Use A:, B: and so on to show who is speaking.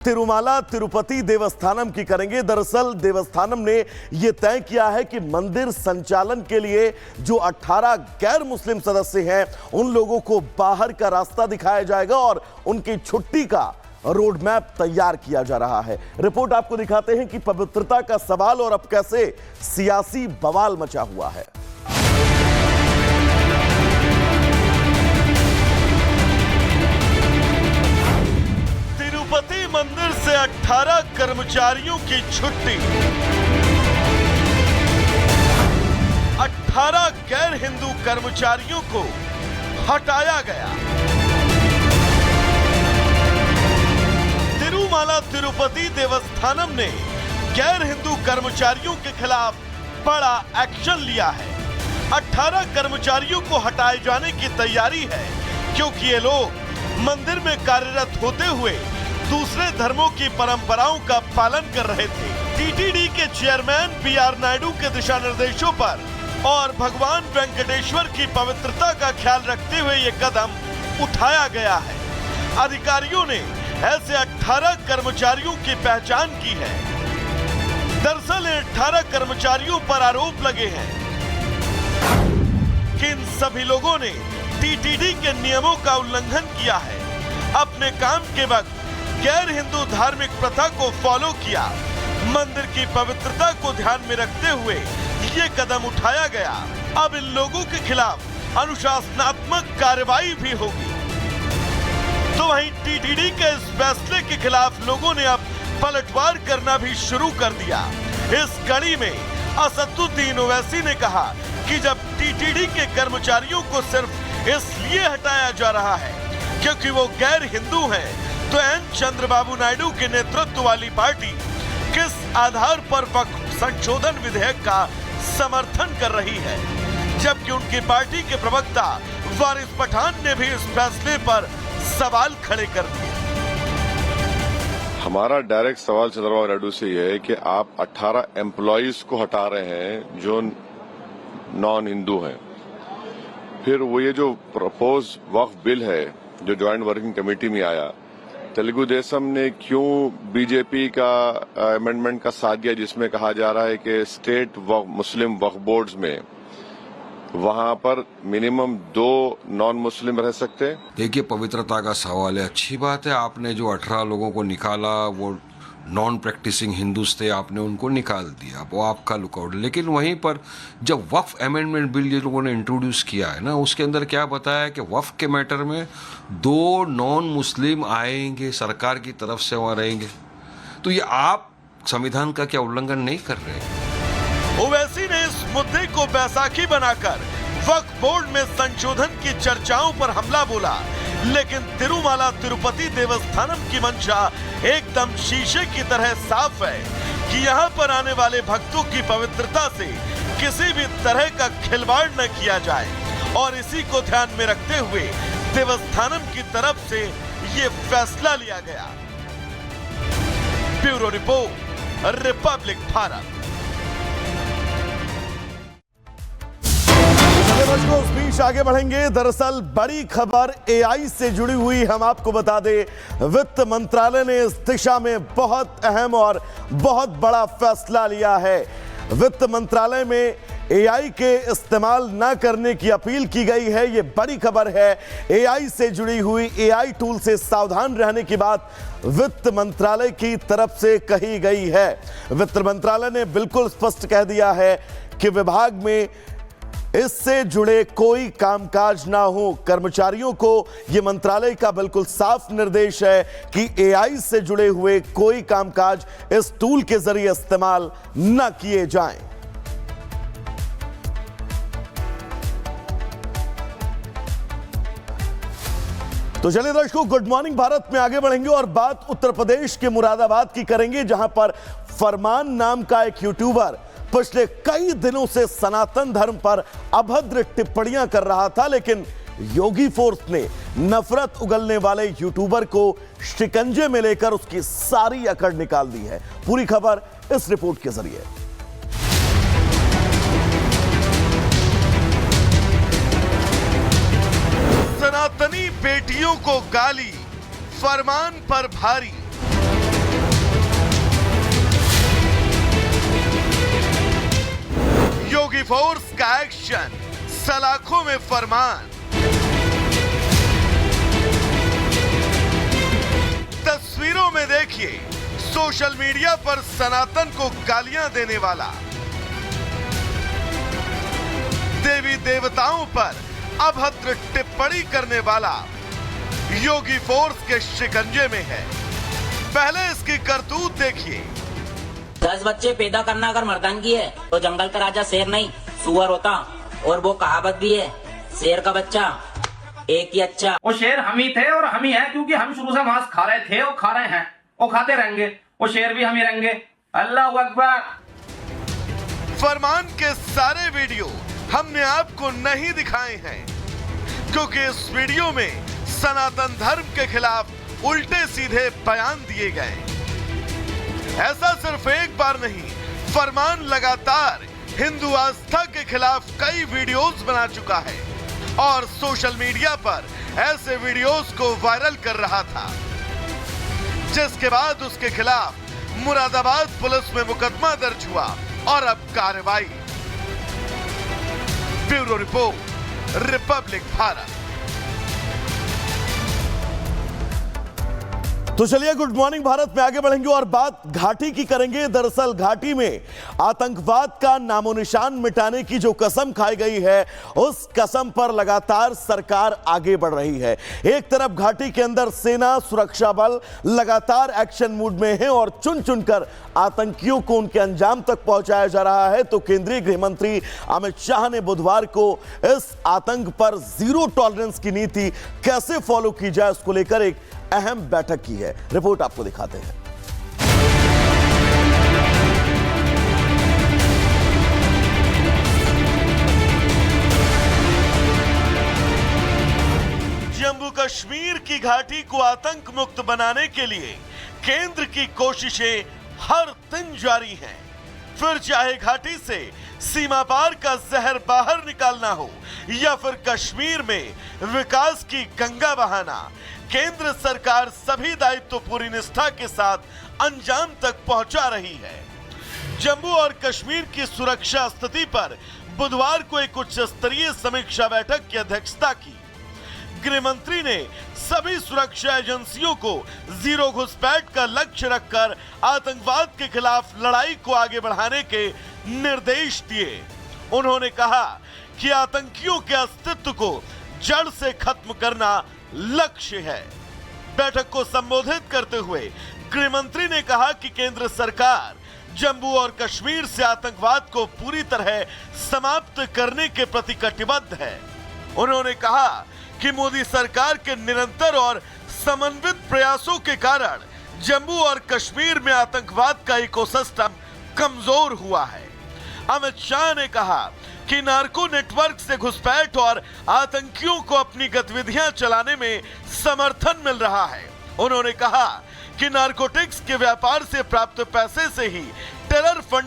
A: तिरुमाला तिरुपति देवस्थानम की करेंगे। दरअसल देवस्थानम ने यह तय किया है कि मंदिर संचालन के लिए जो 18 गैर मुस्लिम सदस्य हैं उन लोगों को बाहर का रास्ता दिखाया जाएगा और उनकी छुट्टी का रोड मैप तैयार किया जा रहा है। रिपोर्ट आपको दिखाते हैं कि पवित्रता का सवाल और अब कैसे सियासी बवाल मचा हुआ है। तिरुपति मंदिर से 18 कर्मचारियों की छुट्टी। 18 गैर हिंदू कर्मचारियों को हटाया गया। तिरुमाला तिरुपति देवस्थानम ने गैर हिंदू कर्मचारियों के खिलाफ बड़ा एक्शन लिया है। 18 कर्मचारियों को हटाए जाने की तैयारी है क्योंकि ये लोग मंदिर में कार्यरत होते हुए दूसरे धर्मों की परंपराओं का पालन कर रहे थे। टीटीडी के चेयरमैन बीआर नायडू के दिशा निर्देशों पर और भगवान वेंकटेश्वर की पवित्रता का ख्याल रखते हुए ये कदम उठाया गया है। अधिकारियों ने ऐसे 18 कर्मचारियों की पहचान की है। दरअसल 18 कर्मचारियों पर आरोप लगे हैं कि इन सभी लोगों ने टीटीडी के नियमों का उल्लंघन किया है, अपने काम के वक्त गैर हिंदू धार्मिक प्रथा को फॉलो किया। मंदिर की पवित्रता को ध्यान में रखते हुए ये कदम उठाया गया। अब इन लोगों के खिलाफ अनुशासनात्मक कार्रवाई भी होगी। तो वहीं टीटीडी के इस फैसले के खिलाफ लोगों ने अब पलटवार करना भी शुरू कर दिया। इस कड़ी में असदुद्दीन ओवैसी ने कहा कि जब टीटीडी के कर्मचारियों को सिर्फ इसलिए हटाया जा रहा है क्योंकि वो गैर हिंदू हैं, तो एन चंद्रबाबू नायडू के नेतृत्व वाली पार्टी किस आधार पर वक्फ संशोधन विधेयक का समर्थन कर रही है, जबकि उनकी पार्टी के प्रवक्ता वारिस पठान ने भी इस फैसले पर सवाल खड़े कर दिए।
B: हमारा डायरेक्ट सवाल चंद्रबाबू नायडू से यह है कि आप 18 एम्प्लॉइज को हटा रहे हैं जो नॉन हिंदू हैं। फिर वो ये जो प्रपोज वक्फ बिल है जो ज्वाइंट वर्किंग कमेटी में आया, तेलुगु देशम ने क्यों बीजेपी का अमेंडमेंट का साथ दिया जिसमें कहा जा रहा है कि स्टेट मुस्लिम वक्फ बोर्ड्स में वहां पर मिनिमम 2 नॉन मुस्लिम रह सकते हैं।
C: देखिए, पवित्रता का सवाल है, अच्छी बात है। आपने जो 18 लोगों को निकाला वो नॉन प्रैक्टिसिंग हिंदूज थे, आपने उनको निकाल दिया, वो आपका लुकआउट। लेकिन वहीं पर जब वक्फ अमेंडमेंट बिल ये लोगों ने इंट्रोड्यूस किया है ना, उसके अंदर क्या बताया है कि वक्फ के मैटर में 2 नॉन मुस्लिम आएंगे, सरकार की तरफ से वहां रहेंगे। तो ये आप संविधान का क्या उल्लंघन नहीं कर रहे?
A: ओवैसी ने इस मुद्दे को बैसाखी बनाकर वक्फ बोर्ड में संशोधन की चर्चाओं पर हमला बोला, लेकिन तिरुमाला तिरुपति देवस्थानम की मंशा एकदम शीशे की तरह साफ है कि यहाँ पर आने वाले भक्तों की पवित्रता से किसी भी तरह का खिलवाड़ न किया जाए, और इसी को ध्यान में रखते हुए देवस्थानम की तरफ से ये फैसला लिया गया। Bureau report, Republic Bharat. उस बीच आगे बढ़ेंगे। दरअसल बड़ी खबर एआई से जुड़ी हुई हम आपको बता दें, वित्त मंत्रालय ने इस दिशा में बहुत अहम और बहुत बड़ा फैसला लिया है। वित्त मंत्रालय में एआई के इस्तेमाल न करने की अपील की गई है। यह बड़ी खबर है। एआई से जुड़ी हुई एआई टूल से सावधान रहने की बात वित्त मंत्रालय की तरफ से कही गई है। वित्त मंत्रालय ने बिल्कुल स्पष्ट कह दिया है कि विभाग में इससे जुड़े कोई कामकाज ना हो। कर्मचारियों को यह मंत्रालय का बिल्कुल साफ निर्देश है कि एआई से जुड़े हुए कोई कामकाज इस टूल के जरिए इस्तेमाल न किए जाएं। तो चलिए दर्शकों, गुड मॉर्निंग भारत में आगे बढ़ेंगे और बात उत्तर प्रदेश के मुरादाबाद की करेंगे, जहां पर फरमान नाम का एक यूट्यूबर पिछले कई दिनों से सनातन धर्म पर अभद्र टिप्पणियां कर रहा था, लेकिन योगी फोर्स ने नफरत उगलने वाले यूट्यूबर को शिकंजे में लेकर उसकी सारी अकड़ निकाल दी है। पूरी खबर इस रिपोर्ट के जरिए। सनातनी बेटियों को गाली, फरमान पर भारी। फोर्स का एक्शन, सलाखों में फरमान। तस्वीरों में देखिए सोशल मीडिया पर सनातन को गालियां देने वाला, देवी देवताओं पर अभद्र टिप्पणी करने वाला योगी फोर्स के शिकंजे में है। पहले इसकी करतूत देखिए।
D: 10 बच्चे पैदा करना अगर मर्दान की है तो जंगल का राजा शेर नहीं सुअर होता। और वो कहावत भी है, शेर का बच्चा एक ही अच्छा।
E: वो शेर हम ही थे और हम ही हैं, क्योंकि हम शुरू से मांस खा रहे थे और खा रहे हैं और खाते रहेंगे। वो शेर भी हम ही रहेंगे। अल्लाह अकबर।
A: फरमान के सारे वीडियो हमने आपको नहीं दिखाए हैं क्योंकि इस वीडियो में सनातन धर्म के खिलाफ उल्टे सीधे बयान दिए गए। ऐसा सिर्फ एक बार नहीं, फरमान लगातार हिंदू आस्था के खिलाफ कई वीडियोस बना चुका है और सोशल मीडिया पर ऐसे वीडियोस को वायरल कर रहा था, जिसके बाद उसके खिलाफ मुरादाबाद पुलिस में मुकदमा दर्ज हुआ और अब कार्रवाई। Bureau report, Republic Bharat.
F: तो चलिए गुड मॉर्निंग भारत में आगे बढ़ेंगे और बात घाटी की करेंगे। दरअसल घाटी में आतंकवाद का नामो निशान मिटाने की जो कसम खाई गई है, उस कसम पर लगातार सरकार आगे बढ़ रही है। एक तरफ घाटी के अंदर सेना सुरक्षा बल लगातार एक्शन मूड में है और चुन चुनकर आतंकियों को उनके अंजाम तक पहुंचाया जा रहा है, तो केंद्रीय गृह मंत्री अमित शाह ने बुधवार को इस आतंक पर जीरो टॉलरेंस की नीति कैसे फॉलो की जाए उसको लेकर एक अहम बैठक की है। रिपोर्ट आपको दिखाते हैं।
A: जम्मू कश्मीर की घाटी को आतंक मुक्त बनाने के लिए केंद्र की कोशिशें हर दिन जारी हैं। फिर चाहे घाटी से सीमा पार का जहर बाहर निकालना हो या फिर कश्मीर में विकास की गंगा बहाना, केंद्र सरकार सभी दायित्व पूरी निष्ठा के साथ अंजाम तक पहुंचा रही है। जम्मू और कश्मीर की सुरक्षा स्थिति पर बुधवार को एक उच्च स्तरीय समीक्षा बैठक की अध्यक्षता की। गृह मंत्री ने सभी सुरक्षा एजेंसियों को जीरो घुसपैठ का लक्ष्य रखकर आतंकवाद के खिलाफ लड़ाई को आगे बढ़ाने के निर्देश दिए। उन्होंने कहा कि आतंकियों के अस्तित्व को जड़ से खत्म करना लक्ष्य है। बैठक को संबोधित करते हुए गृह मंत्री ने कहा कि केंद्र सरकार जम्मू और कश्मीर से आतंकवाद को पूरी तरह समाप्त करने के प्रति कटिबद्ध है। उन्होंने कहा कि मोदी सरकार के निरंतर और समन्वित प्रयासों के कारण जम्मू और कश्मीर में आतंकवाद का इकोसिस्टम कमजोर हुआ है। अमित शाह ने कहा कि नार्को नेटवर्क से घुसपैठ और आतंकियों को अपनी गतिविधियां चलाने में समर्थन मिल रहा है। उन्होंने कहा कि नार्कोटिक्स के व्यापार से प्राप्त पैसे से ही टेरर फंड